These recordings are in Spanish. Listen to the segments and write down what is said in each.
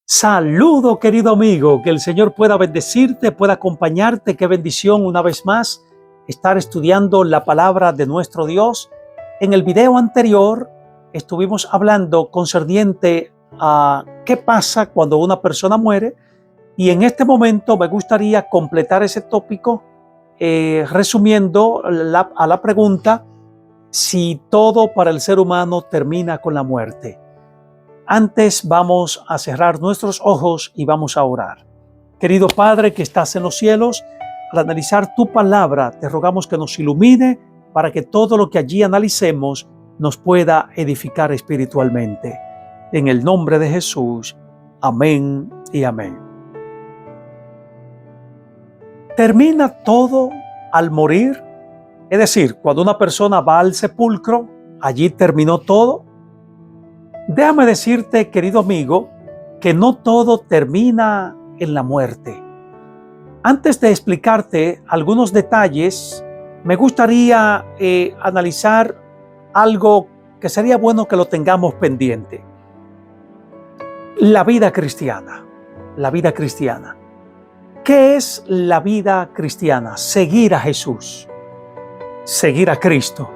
Saludo, querido amigo, que el Señor pueda bendecirte, pueda acompañarte. Qué bendición una vez más estar estudiando la palabra de nuestro Dios. En el video anterior estuvimos hablando concerniente a qué pasa cuando una persona muere, y en este momento me gustaría completar ese tópico resumiendo a la pregunta si todo para el ser humano termina con la muerte. Antes vamos a cerrar nuestros ojos y vamos a orar. Querido Padre que estás en los cielos, al analizar tu palabra, te rogamos que nos ilumine para que todo lo que allí analicemos nos pueda edificar espiritualmente. En el nombre de Jesús, amén y amén. ¿Termina todo al morir? Es decir, cuando una persona va al sepulcro, ¿allí terminó todo? Déjame decirte, querido amigo, que no todo termina en la muerte. Antes de explicarte algunos detalles, me gustaría analizar algo que sería bueno que lo tengamos pendiente. La vida cristiana. La vida cristiana. ¿Qué es la vida cristiana? Seguir a Jesús. Seguir a Cristo.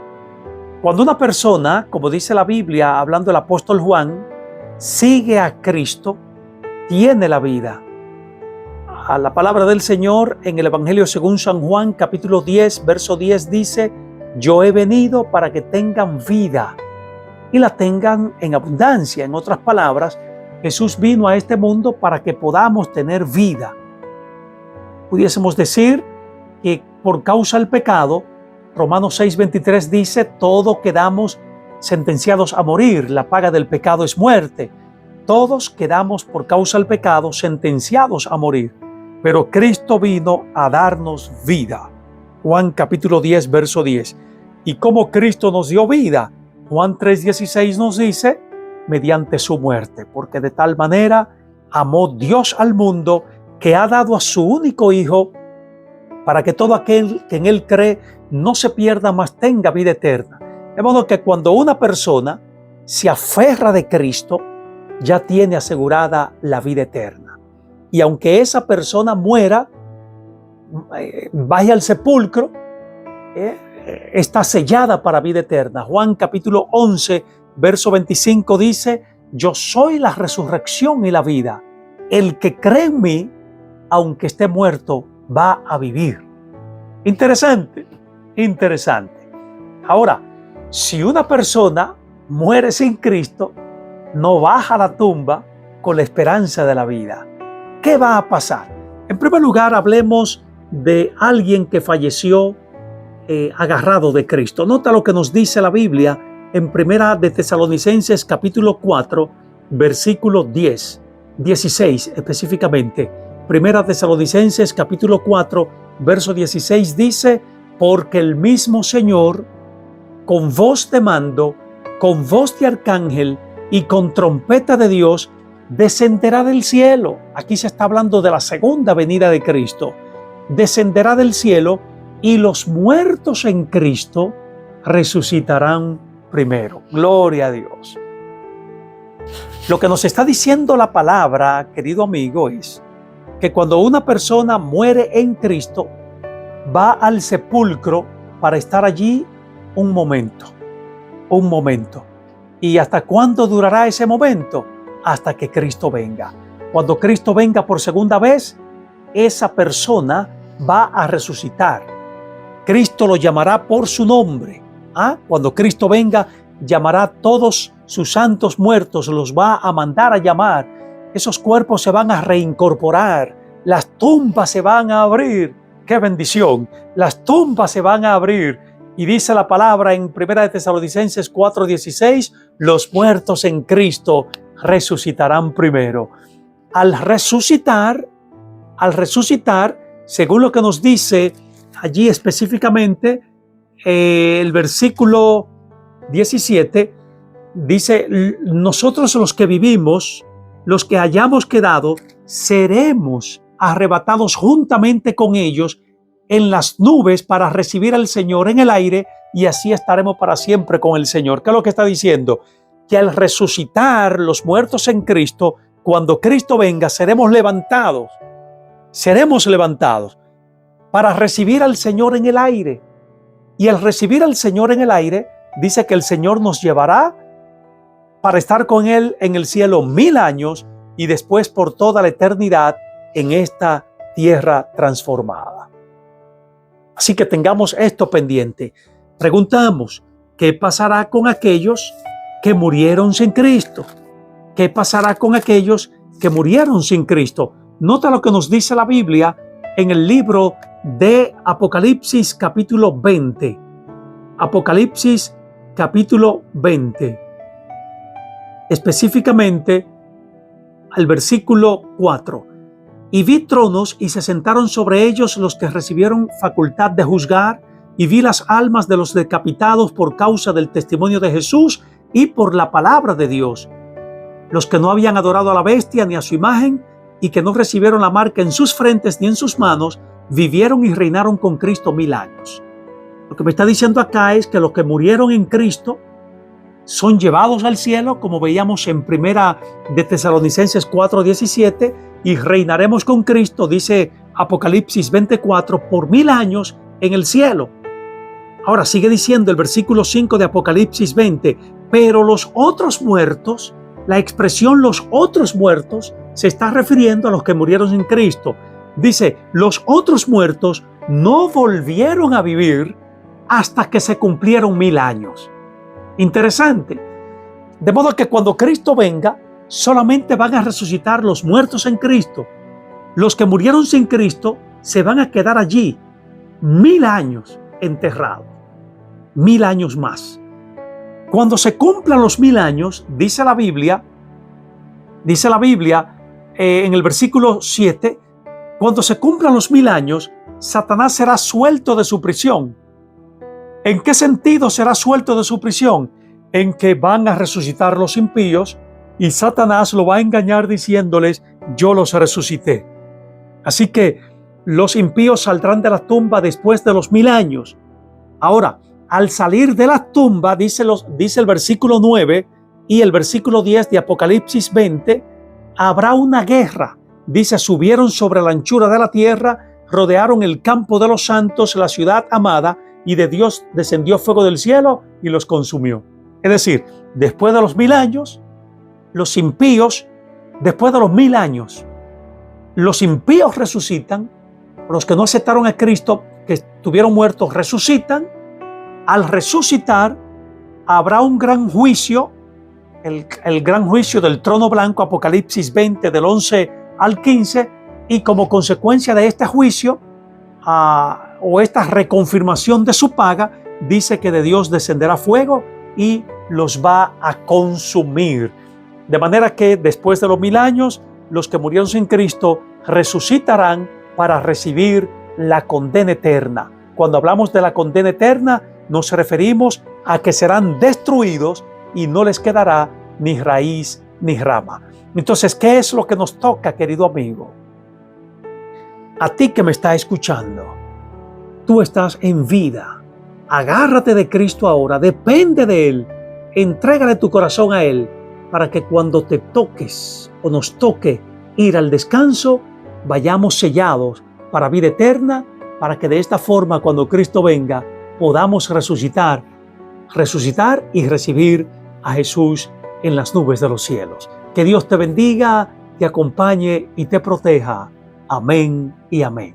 Cuando una persona, como dice la Biblia, hablando el apóstol Juan, sigue a Cristo, tiene la vida. A la palabra del Señor en el Evangelio según San Juan, capítulo 10, verso 10 dice: yo he venido para que tengan vida y la tengan en abundancia. En otras palabras, Jesús vino a este mundo para que podamos tener vida. Pudiésemos decir que por causa del pecado, Romanos 6:23 dice: todos quedamos sentenciados a morir, la paga del pecado es muerte. Todos quedamos por causa del pecado sentenciados a morir, pero Cristo vino a darnos vida. Juan capítulo 10, verso 10. ¿Y cómo Cristo nos dio vida? Juan 3:16 nos dice: mediante su muerte, porque de tal manera amó Dios al mundo que ha dado a su único Hijo, para que todo aquel que en Él cree no se pierda, mas tenga vida eterna. De modo que cuando una persona se aferra de Cristo, ya tiene asegurada la vida eterna. Y aunque esa persona muera, vaya al sepulcro, está sellada para vida eterna. Juan capítulo 11, verso 25 dice: yo soy la resurrección y la vida. El que cree en mí, aunque esté muerto, va a vivir. Interesante. Ahora, si una persona muere sin Cristo, no baja a la tumba con la esperanza de la vida. ¿Qué va a pasar? En primer lugar, hablemos de alguien que falleció agarrado de Cristo. Nota lo que nos dice la Biblia en Primera de Tesalonicenses capítulo 4, versículo 16 específicamente. Primera Tesalonicenses capítulo 4, verso 16 dice: porque el mismo Señor, con voz de mando, con voz de arcángel y con trompeta de Dios, descenderá del cielo. Aquí se está hablando de la segunda venida de Cristo. Descenderá del cielo, y los muertos en Cristo resucitarán primero. Gloria a Dios. Lo que nos está diciendo la palabra, querido amigo, es que cuando una persona muere en Cristo, va al sepulcro para estar allí un momento. ¿Y hasta cuándo durará ese momento? Hasta que Cristo venga. Cuando Cristo venga por segunda vez, esa persona va a resucitar. Cristo lo llamará por su nombre. Cuando Cristo venga, llamará a todos sus santos muertos, los va a mandar a llamar. Esos cuerpos se van a reincorporar, las tumbas se van a abrir. ¡Qué bendición! Las tumbas se van a abrir. Y dice la palabra en 1 Tesalonicenses 4:16, los muertos en Cristo resucitarán primero. Al resucitar, según lo que nos dice allí específicamente, el versículo 17, dice: nosotros los que vivimos, los que hayamos quedado, seremos arrebatados juntamente con ellos en las nubes para recibir al Señor en el aire, y así estaremos para siempre con el Señor. ¿Qué es lo que está diciendo? Que al resucitar los muertos en Cristo, cuando Cristo venga, seremos levantados para recibir al Señor en el aire. Y al recibir al Señor en el aire, dice que el Señor nos llevará para estar con Él en el cielo 1000 años y después por toda la eternidad en esta tierra transformada. Así que tengamos esto pendiente. Preguntamos, ¿qué pasará con aquellos que murieron sin Cristo? ¿Qué pasará con aquellos que murieron sin Cristo? Nota lo que nos dice la Biblia en el libro de Apocalipsis capítulo 20. Apocalipsis capítulo 20. Específicamente al versículo 4. Y vi tronos y se sentaron sobre ellos los que recibieron facultad de juzgar, y vi las almas de los decapitados por causa del testimonio de Jesús y por la palabra de Dios, los que no habían adorado a la bestia ni a su imagen y que no recibieron la marca en sus frentes ni en sus manos, vivieron y reinaron con Cristo 1000 años. Lo que me está diciendo acá es que los que murieron en Cristo son llevados al cielo, como veíamos en primera de Tesalonicenses 4:17, y reinaremos con Cristo, dice Apocalipsis 24, por 1000 años en el cielo. Ahora sigue diciendo el versículo 5 de Apocalipsis 20, pero los otros muertos, la expresión los otros muertos se está refiriendo a los que murieron en Cristo. Dice, los otros muertos no volvieron a vivir hasta que se cumplieron 1000 años. Interesante. De modo que cuando Cristo venga, solamente van a resucitar los muertos en Cristo. Los que murieron sin Cristo se van a quedar allí 1000 años enterrados. 1000 años más. Cuando se cumplan los 1000 años, dice la Biblia en el versículo 7, cuando se cumplan los 1000 años, Satanás será suelto de su prisión. ¿En qué sentido será suelto de su prisión? En que van a resucitar los impíos y Satanás lo va a engañar diciéndoles, yo los resucité. Así que los impíos saldrán de la tumba después de los 1000 años. Ahora, al salir de la tumba, dice el versículo 9 y el versículo 10 de Apocalipsis 20, habrá una guerra. Dice, subieron sobre la anchura de la tierra, rodearon el campo de los santos, la ciudad amada, y de Dios descendió fuego del cielo y los consumió. Es decir, después de los 1000 años, los impíos, después de los 1000 años, los impíos resucitan, los que no aceptaron a Cristo, que estuvieron muertos, resucitan. Al resucitar, habrá un gran juicio, el gran juicio del trono blanco, Apocalipsis 20, del 11 al 15, y como consecuencia de este juicio, o esta reconfirmación de su paga, dice que de Dios descenderá fuego y los va a consumir. De manera que después de los 1000 años, los que murieron sin Cristo resucitarán para recibir la condena eterna. Cuando hablamos de la condena eterna, nos referimos a que serán destruidos y no les quedará ni raíz ni rama. Entonces, ¿qué es lo que nos toca, querido amigo? A ti que me estás escuchando, tú estás en vida. Agárrate de Cristo ahora, depende de Él. Entrégale tu corazón a Él para que cuando te toques o nos toque ir al descanso, vayamos sellados para vida eterna, para que de esta forma, cuando Cristo venga, podamos resucitar y recibir a Jesús en las nubes de los cielos. Que Dios te bendiga, te acompañe y te proteja. Amén y amén.